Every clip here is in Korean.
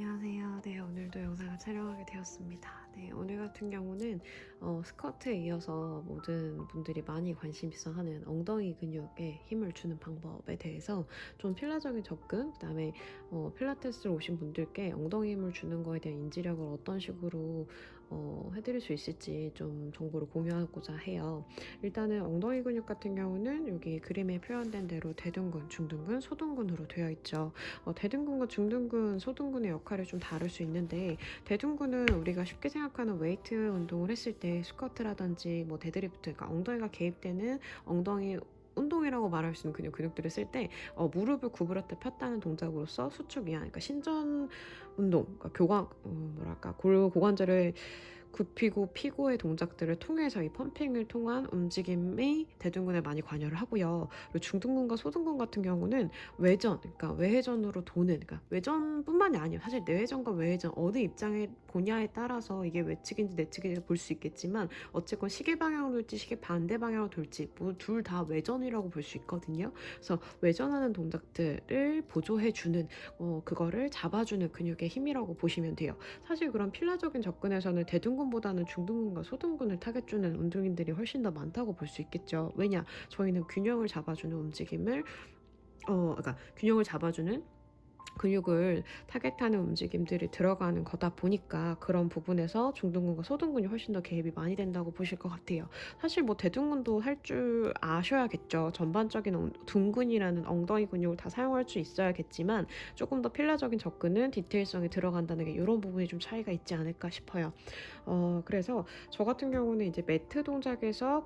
안녕하세요. 네, 오늘도 영상을 촬영하게 되었습니다. 네, 오늘 같은 경우는 스쿼트에 이어서 모든 분들이 많이 관심 있어 하는 엉덩이 근육에 힘을 주는 방법에 대해서 좀 필라적인 접근, 그다음에 필라테스로 오신 분들께 엉덩이 힘을 주는 거에 대한 인지력을 어떤 식으로 해드릴 수 있을지 좀 정보를 공유하고자 해요. 일단은 엉덩이 근육 같은 경우는 여기 그림에 표현된 대로 대둔근, 중둔근, 소둔근으로 되어 있죠. 대둔근과 중둔근, 소둔근의 역할이 좀 다를 수 있는데, 대둔근은 우리가 쉽게 생각하는 웨이트 운동을 했을 때 스쿼트라든지 뭐 데드리프트, 그러니까 엉덩이가 개입되는 엉덩이 운동이라고 말할 수 있는 근육들을 쓸 때 무릎을 구부렸다 폈다는 동작으로서 수축 이완, 그러니까 신전 운동, 그러니까 고관절을 굽히고 피고의 동작들을 통해서 이 펌핑을 통한 움직임이 대둔근에 많이 관여를 하고요. 그리고 중둔근과 소둔근 같은 경우는 외전, 그러니까 외회전으로 도는, 그러니까 외전뿐만이 아니에요. 사실 내회전과 외회전 어느 입장에 보냐에 따라서 이게 외측인지 내측인지 볼 수 있겠지만, 어쨌건 시계 방향으로 돌지 시계 반대 방향으로 돌지 뭐 둘 다 외전이라고 볼 수 있거든요. 그래서 외전하는 동작들을 보조해주는, 그거를 잡아주는 근육의 힘이라고 보시면 돼요. 사실 그런 필라적인 접근에서는 대둔근보다는 중둔근과 소둔근을 타겟주는 운동인들이 훨씬 더 많다고 볼 수 있겠죠. 왜냐, 저희는 균형을 잡아주는 움직임을 그러니까 균형을 잡아주는 근육을 타겟하는 움직임들이 들어가는 거다 보니까 그런 부분에서 중둔근과 소둔근이 훨씬 더 개입이 많이 된다고 보실 것 같아요. 사실 뭐 대둔근도 할 줄 아셔야겠죠. 전반적인 둔근이라는 엉덩이 근육을 다 사용할 수 있어야겠지만, 조금 더 필라적인 접근은 디테일성이 들어간다는 게 이런 부분이 좀 차이가 있지 않을까 싶어요. 그래서 저 같은 경우는 이제 매트 동작에서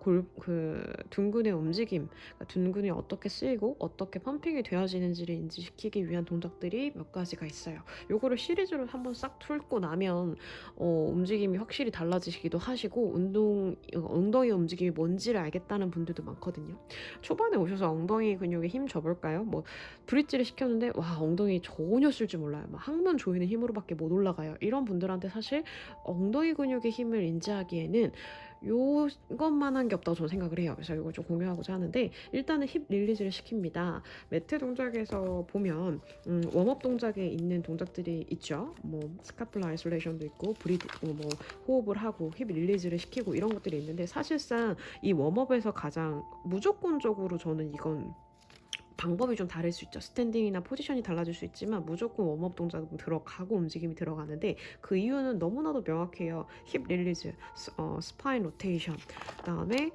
둔근의 움직임, 그러니까 둔근이 어떻게 쓰이고 어떻게 펌핑이 되어지는지를 인지시키기 위한 동작들이 몇 가지가 있어요. 요거를 시리즈로 한번 싹 풀고 나면 움직임이 확실히 달라지시기도 하시고, 엉덩이 움직임이 뭔지를 알겠다는 분들도 많거든요. 초반에 오셔서 엉덩이 근육에 힘 줘볼까요? 뭐 브릿지를 시켰는데 와, 엉덩이 전혀 쓸 줄 몰라요. 막 항문 조이는 힘으로밖에 못 올라가요. 이런 분들한테 사실 엉덩이 근육의 힘을 인지하기에는 요것만한 게 없다고 저는 생각을 해요. 그래서 이걸 좀 공유하고자 하는데, 일단은 힙 릴리즈를 시킵니다. 매트 동작에서 보면 웜업 동작에 있는 동작들이 있죠. 뭐 스카플라 아이솔레이션도 있고, 뭐 호흡을 하고 힙 릴리즈를 시키고 이런 것들이 있는데, 사실상 이 웜업에서 가장 무조건적으로 저는 이건 방법이 좀 다를 수 있죠. 스탠딩이나 포지션이 달라질 수 있지만 무조건 웜업 동작은 들어가고 움직임이 들어가는데, 그 이유는 너무나도 명확해요. 힙 릴리즈, 스파인 로테이션, 그 다음에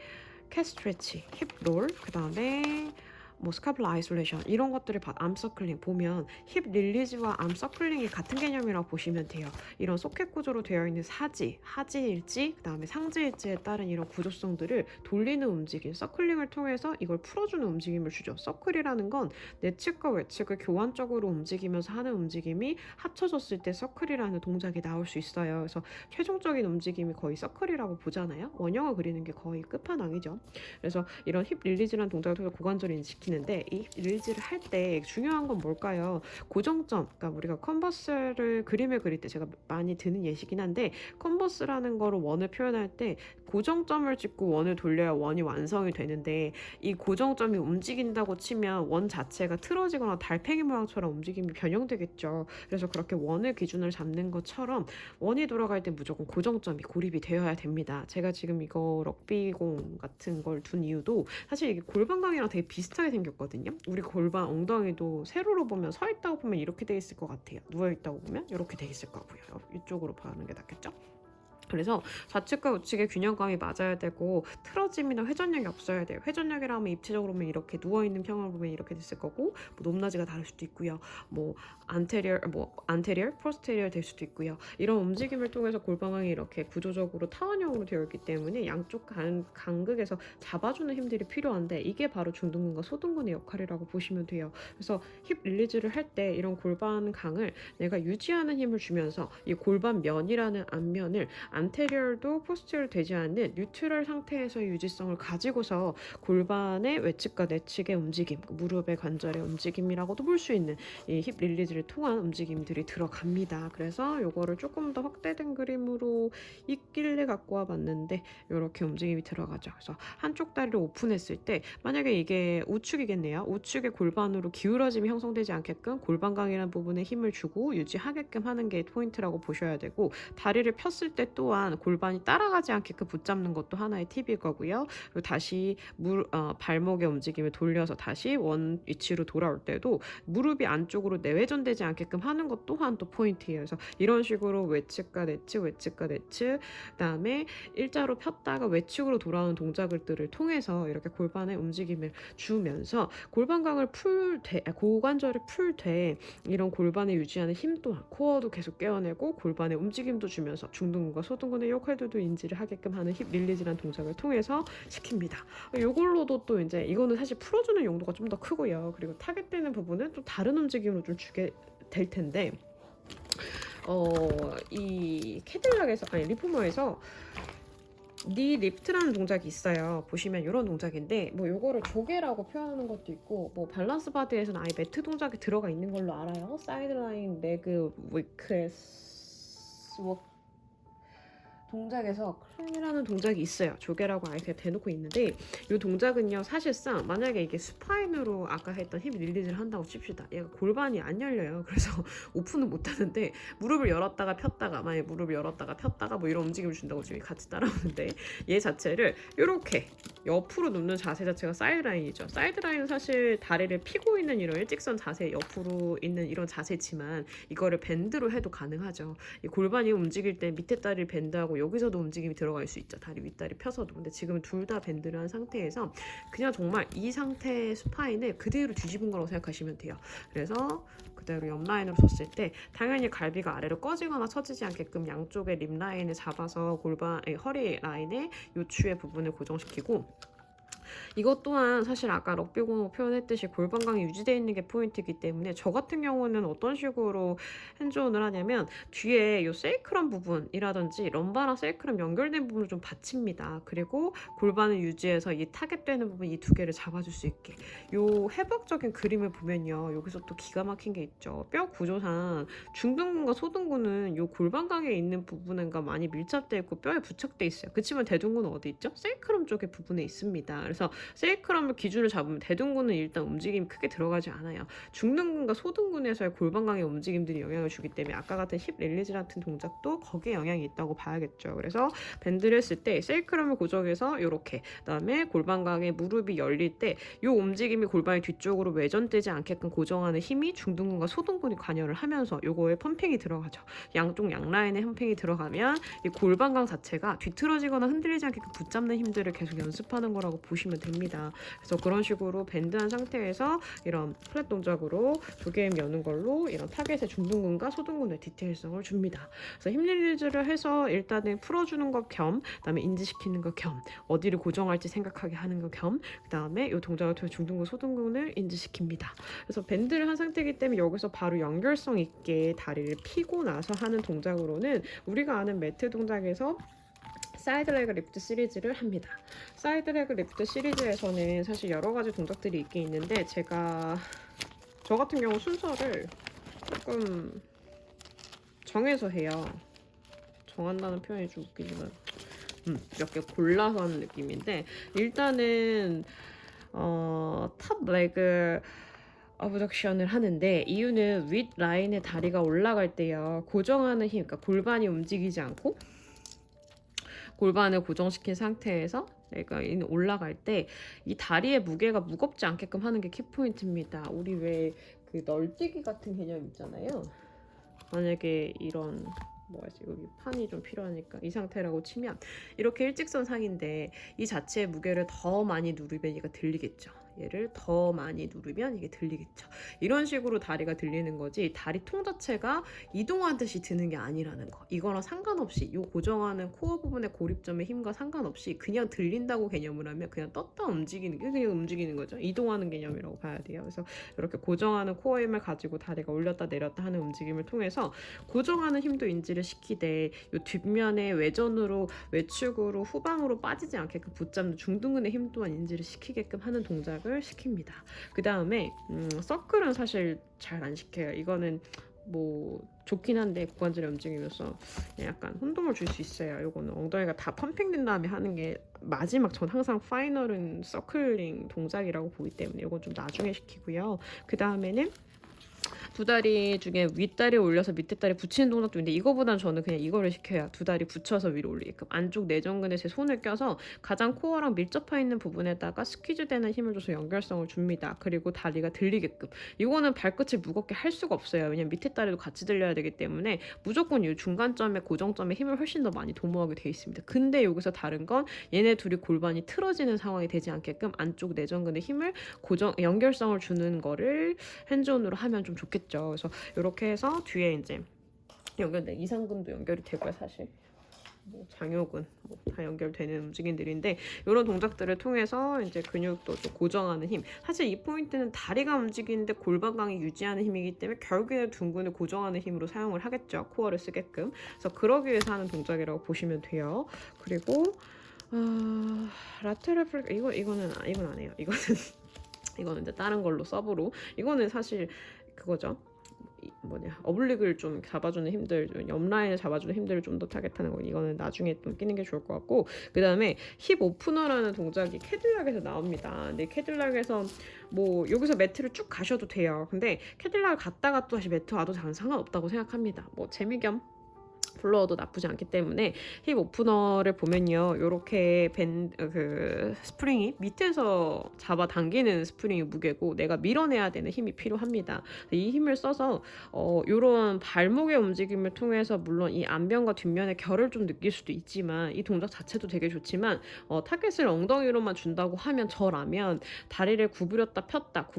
캣 스트레치, 힙 롤, 그 다음에 뭐 스카플라 아이솔레이션, 이런 것들을 암서클링 보면 힙 릴리즈와 암서클링이 같은 개념이라고 보시면 돼요. 이런 소켓 구조로 되어 있는 사지, 하지 일지, 그 다음에 상지 일지에 따른 이런 구조성들을 돌리는 움직임, 서클링을 통해서 이걸 풀어주는 움직임을 주죠. 서클이라는 건 내측과 외측을 교환적으로 움직이면서 하는 움직임이 합쳐졌을 때 서클이라는 동작이 나올 수 있어요. 그래서 최종적인 움직임이 거의 서클이라고 보잖아요. 원형을 그리는 게 거의 끝판왕이죠. 그래서 이런 힙 릴리즈라는 동작을 통해서 고관절을 인식시키는데, 이 릴리즈를 할 때 중요한 건 뭘까요? 고정점, 그러니까 우리가 컨버스를 그림을 그릴 때 제가 많이 드는 예시긴 한데, 컨버스라는 거로 원을 표현할 때 고정점을 찍고 원을 돌려야 원이 완성이 되는데, 이 고정점이 움직인다고 치면 원 자체가 틀어지거나 달팽이 모양처럼 움직임이 변형되겠죠. 그래서 그렇게 원을 기준으로 잡는 것처럼 원이 돌아갈 때 무조건 고정점이 고립이 되어야 됩니다. 제가 지금 이거 럭비공 같은 걸 둔 이유도 사실 이게 골반강이랑 되게 비슷하게 생겼거든요. 우리 골반 엉덩이도 세로로 보면, 서 있다고 보면 이렇게 돼 있을 것 같아요. 누워 있다고 보면 이렇게 돼 있을 거고요. 이쪽으로 보는 게 낫겠죠? 그래서 좌측과 우측의 균형감이 맞아야 되고, 틀어짐이나 회전력이 없어야 돼요. 회전력이라면 입체적으로 보면 이렇게 누워있는 평을 보면 이렇게 됐을 거고, 뭐 높낮이가 다를 수도 있고요. 뭐 안테리얼, 포스테리얼 될 수도 있고요. 이런 움직임을 통해서 골반강이 이렇게 구조적으로 타원형으로 되어 있기 때문에 양쪽 간극에서 잡아주는 힘들이 필요한데, 이게 바로 중둔근과 소둔근의 역할이라고 보시면 돼요. 그래서 힙 릴리즈를 할 때 이런 골반강을 내가 유지하는 힘을 주면서 이 골반면이라는 앞면을 안테리얼도 포스terior 되지 않는 뉴트럴 상태에서의 유지성을 가지고서 골반의 외측과 내측의 움직임, 무릎의 관절의 움직임이라고도 볼 수 있는 이 힙 릴리즈를 통한 움직임들이 들어갑니다. 그래서 요거를 조금 더 확대된 그림으로 있길래 갖고 와 봤는데 이렇게 움직임이 들어가죠. 그래서 한쪽 다리를 오픈했을 때 만약에 이게 우측이겠네요. 우측의 골반으로 기울어짐이 형성되지 않게끔 골반강이라는 부분에 힘을 주고 유지하게끔 하는 게 포인트라고 보셔야 되고, 다리를 폈을 때 또한 골반이 따라가지 않게끔 붙잡는 것도 하나의 팁일 거고요. 그리고 다시 발목의 움직임을 돌려서 다시 원 위치로 돌아올 때도 무릎이 안쪽으로 내회전되지 않게끔 하는 것 또한 또 포인트예요. 그래서 이런 식으로 외측과 내측, 외측과 내측, 그다음에 일자로 폈다가 외측으로 돌아오는 동작들을 통해서 이렇게 골반의 움직임을 주면서 골반강을 고관절을 풀 때 이런 골반을 유지하는 힘 또한 코어도 계속 깨어내고 골반의 움직임도 주면서 중둔근과 소둔근의 역할들도 인지를 하게끔 하는 힙 릴리즈라는 동작을 통해서 시킵니다. 이걸로도 또 이제 이거는 사실 풀어주는 용도가 좀 더 크고요. 그리고 타겟되는 부분은 또 다른 움직임으로 좀 주게 될 텐데, 이 캐딜락에서 아니 리포머에서 니 리프트라는 동작이 있어요. 보시면 이런 동작인데 뭐 요거를 조개라고 표현하는 것도 있고, 뭐 밸런스 바디에서는 아예 매트 동작이 들어가 있는 걸로 알아요. 사이드라인 레그 위크스 동작에서 크런이라는 동작이 있어요. 조개라고 아예 그냥 대놓고 있는데, 이 동작은요 사실상 만약에 이게 수파인으로 아까 했던 힙 릴리즈를 한다고 칩시다. 얘가 골반이 안 열려요. 그래서 오픈은 못 하는데 무릎을 열었다가 폈다가, 만약에 무릎을 열었다가 폈다가 뭐 이런 움직임을 준다고 지금 같이 따라오는데, 얘 자체를 이렇게 옆으로 눕는 자세 자체가 사이드라인이죠. 사이드라인은 사실 다리를 펴고 있는 이런 일직선 자세, 옆으로 있는 이런 자세지만 이거를 밴드로 해도 가능하죠. 이 골반이 움직일 때 밑에 다리를 밴드하고 여기서도 움직임이 들어갈 수 있죠. 다리 윗다리 펴서도. 근데 지금 둘 다 밴드를 한 상태에서 그냥 정말 이 상태의 스파인을 그대로 뒤집은 거라고 생각하시면 돼요. 그래서 그대로 옆라인으로 섰을 때 당연히 갈비가 아래로 꺼지거나 처지지 않게끔 양쪽의 립 라인을 잡아서 허리 라인의 요추의 부분을 고정시키고, 이것 또한 사실 아까 럭비공 표현했듯이 골반강이 유지되어 있는 게 포인트이기 때문에 저 같은 경우는 어떤 식으로 핸즈온을 하냐면 뒤에 이 세이크럼 부분이라든지 럼바랑 세이크럼 연결된 부분을 좀 받칩니다. 그리고 골반을 유지해서 이 타겟되는 부분 이 두 개를 잡아줄 수 있게, 요 해부학적인 그림을 보면요 여기서 또 기가 막힌 게 있죠. 뼈 구조상 중둔근과 소둔근은 요 골반강에 있는 부분과 많이 밀접되어 있고 뼈에 부착돼 있어요. 그치만 대둔근은 어디 있죠? 세이크럼 쪽의 부분에 있습니다. 그래서 세이크럼을 기준을 잡으면 대둔근은 일단 움직임이 크게 들어가지 않아요. 중둔근과 소둔근에서의 골반강의 움직임들이 영향을 주기 때문에 아까 같은 힙 릴리즈 같은 동작도 거기에 영향이 있다고 봐야겠죠. 그래서 밴드를 했을 때 세이크럼을 고정해서 이렇게, 그다음에 골반강의 무릎이 열릴 때 이 움직임이 골반이 뒤쪽으로 외전되지 않게끔 고정하는 힘이 중둔근과 소둔근이 관여를 하면서 요거에 펌핑이 들어가죠. 양쪽 양라인에 펌핑이 들어가면 이 골반강 자체가 뒤틀어지거나 흔들리지 않게끔 붙잡는 힘들을 계속 연습하는 거라고 보시면 됩니다. 그래서 그런 식으로 밴드한 상태에서 이런 플랫 동작으로 조개임 여는 걸로 이런 타겟의 중둔근과 소둔근의 디테일성을 줍니다. 그래서 힙 릴리즈를 해서 일단은 풀어주는 것 겸, 그다음에 인지시키는 것 겸, 어디를 고정할지 생각하게 하는 것 겸, 그다음에 이 동작을 통해 중둔근, 소둔근을 인지시킵니다. 그래서 밴드를 한 상태이기 때문에 여기서 바로 연결성 있게 다리를 펴고 나서 하는 동작으로는 우리가 아는 매트 동작에서 사이드 레그 리프트 시리즈를 합니다. 사이드 레그 리프트 시리즈에서는 사실 여러 가지 동작들이 있긴 있는데, 제가 저 같은 경우 순서를 조금 정해서 해요. 정한다는 표현이 좀 웃기지만 몇 개 골라서 하는 느낌인데, 일단은 탑 레그 어브덕션을 하는데, 이유는 윗 라인에 다리가 올라갈 때요 고정하는 힘, 그러니까 골반이 움직이지 않고 골반을 고정시킨 상태에서 내가 올라갈 때 이 다리의 무게가 무겁지 않게끔 하는 게 키포인트입니다. 우리 왜 그 널뛰기 같은 개념 있잖아요. 만약에 이런 여기 판이 좀 필요하니까 이 상태라고 치면 이렇게 일직선 상인데 이 자체의 무게를 더 많이 누르면 얘가 들리겠죠. 얘를 더 많이 누르면 이게 들리겠죠. 이런 식으로 다리가 들리는 거지 다리 통 자체가 이동하듯이 드는 게 아니라는 거. 이거랑 상관없이 이 고정하는 코어 부분의 고립점의 힘과 상관없이 그냥 들린다고 개념을 하면 그냥 떴다 움직이는 게 그냥 움직이는 거죠. 이동하는 개념이라고 봐야 돼요. 그래서 이렇게 고정하는 코어 힘을 가지고 다리가 올렸다 내렸다 하는 움직임을 통해서 고정하는 힘도 인지를 시키되 이 뒷면에 외전으로 외축으로 후방으로 빠지지 않게끔 붙잡는 중둔근의 힘 또한 인지를 시키게끔 하는 동작을 시킵니다. 그 다음에 서클은 사실 잘 안 시켜요. 이거는 뭐 좋긴 한데 고관절의 움직임이어서 약간 혼동을 줄 수 있어요. 이거는 엉덩이가 다 펌핑된 다음에 하는 게 마지막 전 항상 파이널은 서클링 동작이라고 보기 때문에 이건 좀 나중에 시키고요. 그 다음에는 두 다리 중에 윗다리 올려서 밑에 다리 붙이는 동작도 있는데 이거보단 저는 그냥 이거를 시켜요. 두 다리 붙여서 위로 올리게끔 안쪽 내전근에 제 손을 껴서 가장 코어랑 밀접해 있는 부분에다가 스퀴즈되는 힘을 줘서 연결성을 줍니다. 그리고 다리가 들리게끔. 이거는 발끝을 무겁게 할 수가 없어요. 왜냐면 밑에 다리도 같이 들려야 되기 때문에 무조건 이 중간점에 고정점에 힘을 훨씬 더 많이 도모하게 돼 있습니다. 근데 여기서 다른 건 얘네 둘이 골반이 틀어지는 상황이 되지 않게끔 안쪽 내전근에 힘을 연결성을 주는 거를 핸즈온으로 하면 좀 좋겠죠. 그래서 이렇게 해서 뒤에 이제 연결돼 이상근도 연결이 되고요. 사실 뭐 장요근 뭐 다 연결되는 움직임들인데 이런 동작들을 통해서 이제 근육도 좀 고정하는 힘. 사실 이 포인트는 다리가 움직이는데 골반강이 유지하는 힘이기 때문에 결국에는 둔근을 고정하는 힘으로 사용을 하겠죠. 코어를 쓰게끔. 그래서 그러기 위해서 하는 동작이라고 보시면 돼요. 그리고 라테럴 플렉 이건 안 해요. 이거는 이제 다른 걸로 서브로. 이거는 사실 그거죠. 어블릭을 좀 잡아주는 힘들, 옆라인을 잡아주는 힘들을 좀 더 타겟하는 거. 이거는 나중에 좀 끼는 게 좋을 것 같고, 그 다음에 힙 오프너라는 동작이 캐딜락에서 나옵니다. 근데 캐딜락에서 뭐 여기서 매트를 쭉 가셔도 돼요. 근데 캐딜락을 갔다가 또 다시 매트 와도 상관없다고 생각합니다. 뭐 재미 겸 불러도 나쁘지 않기 때문에 힙 오프너를 보면요, 이렇게 그 스프링이 밑에서 잡아 당기는 스프링이 무게고 내가 밀어내야 되는 힘이 필요합니다. 이 힘을 써서 이런 발목의 움직임을 통해서 물론 이 앞면과 뒷면의 결을 좀 느낄 수도 있지만 이 동작 자체도 되게 좋지만 타겟을 엉덩이로만 준다고 하면 저라면 다리를 구부렸다 폈다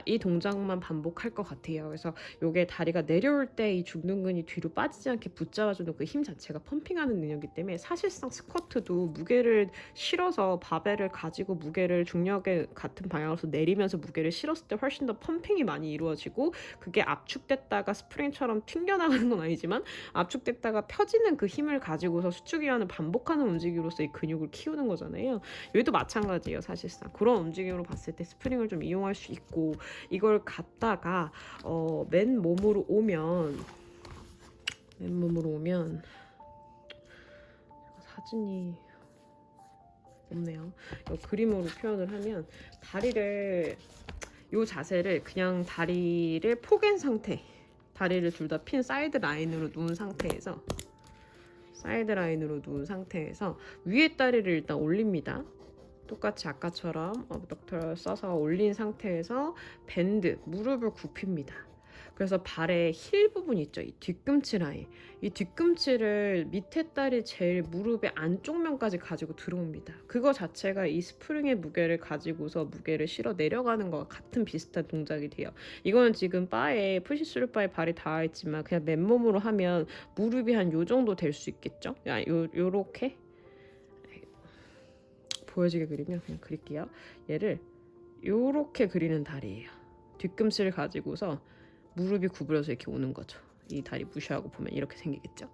이 동작만 반복할 것 같아요. 그래서 이게 다리가 내려올 때 이 중둔근이 뒤로 빠지지 않게 붙잡아주는 그 힘 자체가 펌핑하는 능력이기 때문에 사실상 스쿼트도 무게를 실어서 바벨을 가지고 무게를 중력의 같은 방향으로 내리면서 무게를 실었을 때 훨씬 더 펌핑이 많이 이루어지고 그게 압축됐다가 스프링처럼 튕겨나가는 건 아니지만 압축됐다가 펴지는 그 힘을 가지고서 수축이하는 반복하는 움직임으로서 이 근육을 키우는 거잖아요. 여기도 마찬가지예요. 사실상 그런 움직임으로 봤을 때 스프링을 좀 이용할 수 있고 이걸 갖다가 맨몸으로 오면 사진이 없네요. 그림으로 표현을 하면 다리를 이 자세를 그냥 다리를 포갠 상태, 다리를 둘 다 핀 사이드 라인으로 누운 상태에서 위에 다리를 일단 올립니다. 똑같이 아까처럼 어브덕터를 써서 올린 상태에서 밴드, 무릎을 굽힙니다. 그래서 발의 힐 부분 있죠. 이 뒤꿈치 라인. 이 뒤꿈치를 밑에 다리 제일 무릎의 안쪽 면까지 가지고 들어옵니다. 그거 자체가 이 스프링의 무게를 가지고서 무게를 실어 내려가는 것과 같은 비슷한 동작이 돼요. 이거는 지금 바에 푸시스루 바에 발이 닿아 있지만 그냥 맨몸으로 하면 무릎이 한 요 정도 될 수 있겠죠. 요렇게 보여지게 그리면 그냥 그릴게요. 얘를 요렇게 그리는 다리예요. 뒤꿈치를 가지고서 무릎이 구부려서 이렇게 오는 거죠. 이 다리 무시하고 보면 이렇게 생기겠죠.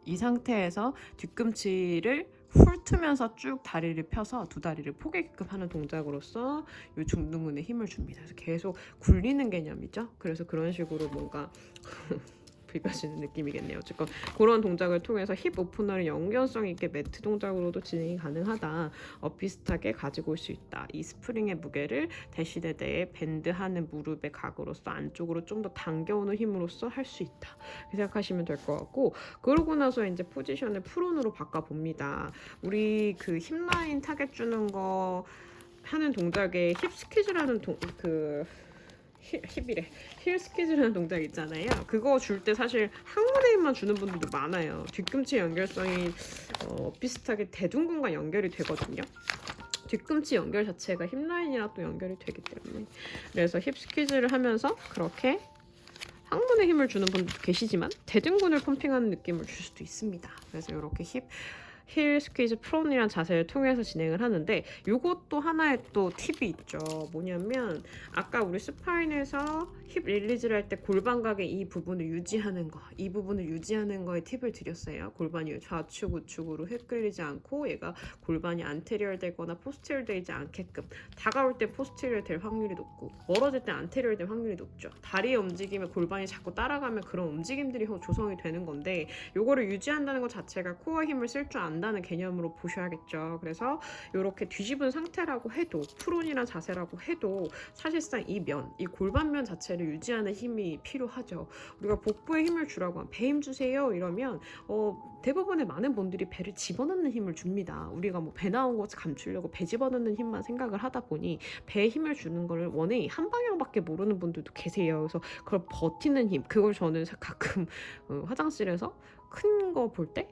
이 상태에서 뒤꿈치를 훑으면서 쭉 다리를 펴서 두 다리를 포개게끔 하는 동작으로서 이 중둔근에 힘을 줍니다. 그래서 계속 굴리는 개념이죠. 그래서 그런 식으로 뭔가 비벼지는 느낌이겠네요. 어쨌건 그런 동작을 통해서 힙 오프너를 연결성 있게 매트 동작으로도 진행이 가능하다. 비슷하게 가지고 올 수 있다. 이 스프링의 무게를 대시대대에 밴드하는 무릎의 각으로서 안쪽으로 좀 더 당겨오는 힘으로써 할 수 있다. 이렇게 생각하시면 될 것 같고, 그러고 나서 이제 포지션을 프론으로 바꿔봅니다. 우리 그 힙라인 타겟 주는 거 하는 동작에 힙 스퀴즈라는 힐 스퀴즈라는 동작 있잖아요. 그거 줄 때 사실 항문에 힘만 주는 분들도 많아요. 뒤꿈치 연결성이 비슷하게 대둔근과 연결이 되거든요. 뒤꿈치 연결 자체가 힙라인이랑 또 연결이 되기 때문에 그래서 힙 스퀴즈를 하면서 그렇게 항문에 힘을 주는 분도 계시지만 대둔근을 펌핑하는 느낌을 줄 수도 있습니다. 그래서 이렇게 힐 스퀴즈 프론이란 자세를 통해서 진행을 하는데 요것도 하나의 또 팁이 있죠. 뭐냐면 아까 우리 스파인에서 힙 릴리즈를 할 때 골반각의 이 부분을 유지하는 거, 이 부분을 유지하는 거에 팁을 드렸어요. 골반이 좌측 우측으로 헷갈리지 않고 얘가 골반이 안테리얼 되거나 포스테리얼 되지 않게끔 다가올 때 포스테리얼 될 확률이 높고 멀어질 때 안테리얼 될 확률이 높죠. 다리의 움직임에 골반이 자꾸 따라가면 그런 움직임들이 조성이 되는 건데 요거를 유지한다는 것 자체가 코어 힘을 쓸 줄 안다는 개념으로 보셔야겠죠. 그래서 이렇게 뒤집은 상태라고 해도 프론이란 자세라고 해도 사실상 이 골반면 자체를 유지하는 힘이 필요하죠. 우리가 복부에 힘을 주라고 하면 배 힘 주세요 이러면 대부분의 많은 분들이 배를 집어넣는 힘을 줍니다. 우리가 뭐 배 나온 거 감추려고 배 집어넣는 힘만 생각을 하다 보니 배에 힘을 주는 거를 원웨이 한 방향밖에 모르는 분들도 계세요. 그래서 그걸 버티는 힘, 그걸 저는 가끔 화장실에서 큰 거 볼 때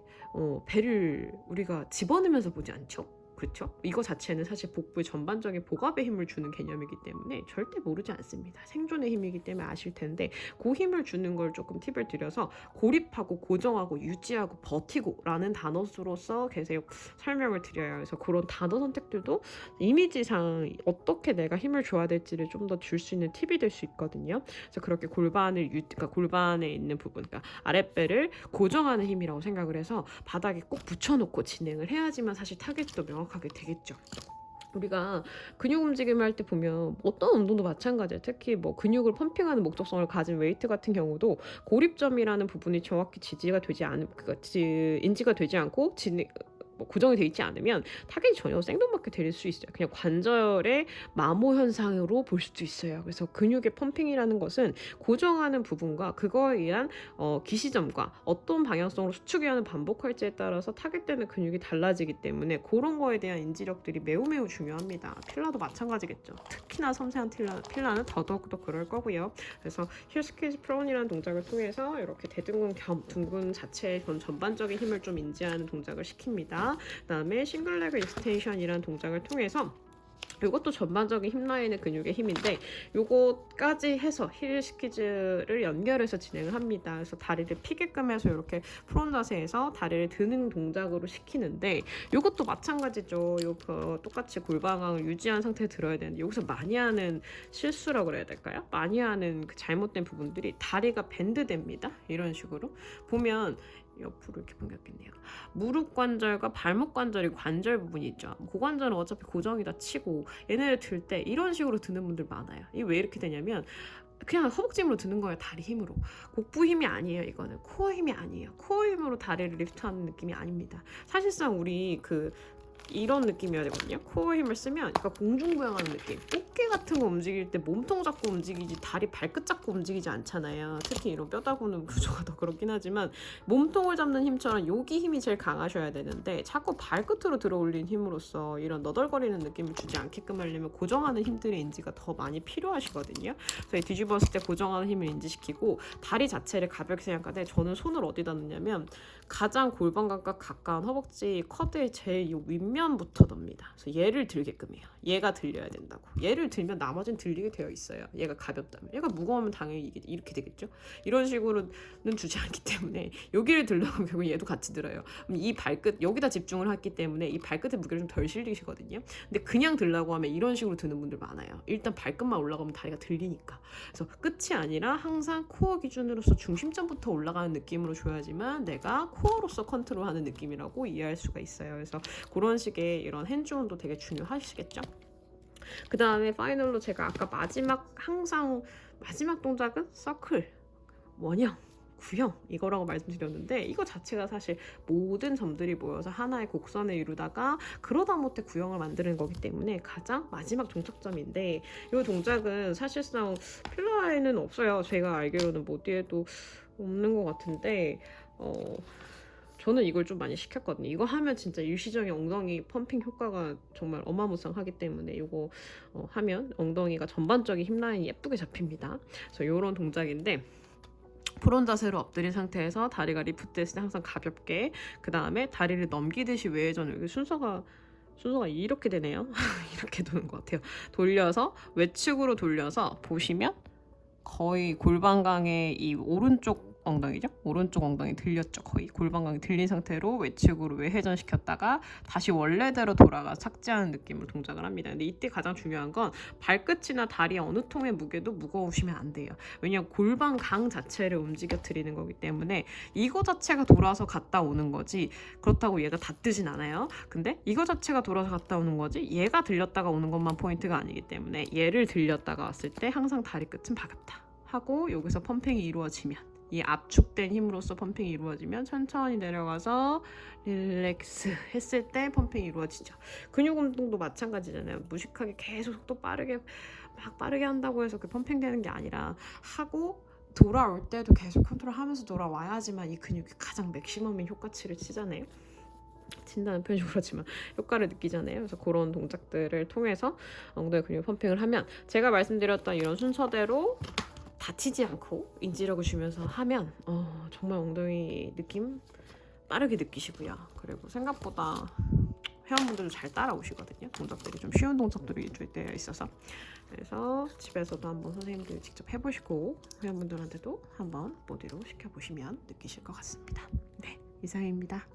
배를 우리가 집어넣으면서 보지 않죠. 그렇죠? 이거 자체는 사실 복부의 전반적인 복압의 힘을 주는 개념이기 때문에 절대 모르지 않습니다. 생존의 힘이기 때문에 아실 텐데 그 힘을 주는 걸 조금 팁을 드려서 고립하고 고정하고 유지하고 버티고 라는 단어로서 계속 설명을 드려요. 그래서 그런 단어 선택들도 이미지상 어떻게 내가 힘을 줘야 될지를 좀 더 줄 수 있는 팁이 될 수 있거든요. 그래서 그렇게 그러니까 골반에 있는 부분, 그러니까 아랫배를 고정하는 힘이라고 생각을 해서 바닥에 꼭 붙여놓고 진행을 해야지만 사실 타겟도 명확하게 되겠죠. 우리가 근육 움직임을 할 때 보면 어떤 운동도 마찬가지예요. 특히 뭐 근육을 펌핑하는 목적성을 가진 웨이트 같은 경우도 고립점이라는 부분이 정확히 인지가 되지 않고 고정이 되어 있지 않으면 타겟이 전혀 생뚱맞게 될 수 있어요. 그냥 관절의 마모 현상으로 볼 수도 있어요. 그래서 근육의 펌핑이라는 것은 고정하는 부분과 그거에 의한 기시점과 어떤 방향성으로 수축이하는 반복할지에 따라서 타겟되는 근육이 달라지기 때문에 그런 거에 대한 인지력들이 매우 중요합니다. 필라도 마찬가지겠죠. 특히나 섬세한 필라는 더더욱더 그럴 거고요. 그래서 힐 스퀴즈 프론이라는 동작을 통해서 이렇게 대둔근 겸 둔근 자체의 전반적인 힘을 좀 인지하는 동작을 시킵니다. 그다음에 싱글레그 익스텐션이라는 동작을 통해서 이것도 전반적인 힙라인의 근육의 힘인데 요거까지 해서 힐 스퀴즈를 연결해서 진행을 합니다. 그래서 다리를 피게끔 해서 이렇게 프론 자세에서 다리를 드는 동작으로 시키는데 요것도 마찬가지죠. 똑같이 골반강을 유지한 상태에 들어야 되는데 여기서 많이 하는 실수라고 그래야 될까요? 많이 하는 그 잘못된 부분들이 다리가 밴드됩니다. 이런 식으로 보면 옆으로 이렇게 당겼겠네요. 무릎 관절과 발목 관절이 관절 부분이 있죠. 고관절은 어차피 고정이다 치고 얘네를 들 때 이런 식으로 드는 분들 많아요. 이게 왜 이렇게 되냐면 그냥 허벅지 힘으로 드는 거예요. 다리 힘으로. 복부 힘이 아니에요. 이거는 코어 힘이 아니에요. 코어 힘으로 다리를 리프트하는 느낌이 아닙니다. 사실상 우리 이런 느낌이어야 되거든요. 코어 힘을 쓰면 그러니까 공중부양하는 느낌. 어깨 같은 거 움직일 때 몸통 잡고 움직이지 다리 발끝 잡고 움직이지 않잖아요. 특히 이런 뼈 다구는 구조가 더 그렇긴 하지만 몸통을 잡는 힘처럼 여기 힘이 제일 강하셔야 되는데 자꾸 발끝으로 들어 올린 힘으로써 이런 너덜거리는 느낌을 주지 않게끔 하려면 고정하는 힘들의 인지가 더 많이 필요하시거든요. 그래서 뒤집었을 때 고정하는 힘을 인지시키고 다리 자체를 가볍게 생각하되 저는 손을 어디다 넣냐면 가장 골반각과 가까운 허벅지 커드의 제일 윗면부터 넣습니다. 그래서 얘를 들게끔 해요. 얘가 들려야 된다고. 얘를 들면 나머지는 들리게 되어 있어요. 얘가 가볍다면. 얘가 무거우면 당연히 이렇게 되겠죠. 이런 식으로는 주지 않기 때문에 여기를 들려면 결국 얘도 같이 들어요. 이 발끝 여기다 집중을 했기 때문에 이 발끝의 무게를 좀 덜 실리시거든요. 근데 그냥 들라고 하면 이런 식으로 드는 분들 많아요. 일단 발끝만 올라가면 다리가 들리니까. 그래서 끝이 아니라 항상 코어 기준으로서 중심점부터 올라가는 느낌으로 줘야지만 내가 코어로서 컨트롤하는 느낌이라고 이해할 수가 있어요. 그래서 그런 식의 이런 핸즈 운도 되게 중요하시겠죠? 그 다음에 파이널로 제가 아까 마지막 동작은 서클, 원형, 구형 이거라고 말씀드렸는데 이거 자체가 사실 모든 점들이 모여서 하나의 곡선을 이루다가 그러다 못해 구형을 만드는 거기 때문에 가장 마지막 종착점인데 이 동작은 사실상 필라에는 없어요. 제가 알기로는 뭐 어디에도 없는 것 같은데 저는 이걸 좀 많이 시켰거든요. 이거 하면 진짜 일시적인 엉덩이 펌핑 효과가 정말 어마무쌍하기 때문에 이거 하면 엉덩이가 전반적인 힙라인이 예쁘게 잡힙니다. 그래서 이런 동작인데 프론 자세로 엎드린 상태에서 다리가 리프트 했을 때 항상 가볍게 그 다음에 다리를 넘기듯이 외회전 여기 순서가 순서가 이렇게 되네요. 이렇게 도는 것 같아요. 돌려서 외측으로 돌려서 보시면 거의 골반강의 이 오른쪽 엉덩이죠? 오른쪽 엉덩이 들렸죠. 거의 골반강이 들린 상태로 외측으로 외회전시켰다가 다시 원래대로 돌아가 착지하는 느낌으로 동작을 합니다. 근데 이때 가장 중요한 건 발끝이나 다리 어느 통의 무게도 무거우시면 안 돼요. 왜냐하면 골반강 자체를 움직여 드리는 거기 때문에 이거 자체가 돌아서 갔다 오는 거지 그렇다고 얘가 닿뜨진 않아요. 근데 이거 자체가 돌아서 갔다 오는 거지 얘가 들렸다가 오는 것만 포인트가 아니기 때문에 얘를 들렸다가 왔을 때 항상 다리 끝은 박았다 하고 여기서 펌핑이 이루어지면 이 압축된 힘으로써 펌핑이 이루어지면 천천히 내려가서 릴렉스 했을 때 펌핑이 이루어지죠. 근육 운동도 마찬가지잖아요. 무식하게 계속 속도 빠르게 한다고 해서 그 펌핑 되는 게 아니라 하고 돌아올 때도 계속 컨트롤하면서 돌아와야지만 이 근육이 가장 맥시멈인 효과치를 치잖아요. 친다는 표현이 그렇지만 효과를 느끼잖아요. 그래서 그런 동작들을 통해서 엉덩이 근육 펌핑을 하면 제가 말씀드렸던 이런 순서대로 다치지 않고 인지력을 주면서 하면 정말 엉덩이 느낌 빠르게 느끼시고요. 그리고 생각보다 회원분들도 잘 따라오시거든요. 동작들이 좀 쉬운 동작들이 위주되어 있어서 그래서 집에서도 한번 선생님들이 직접 해보시고 회원분들한테도 한번 모델로 시켜보시면 느끼실 것 같습니다. 네, 이상입니다.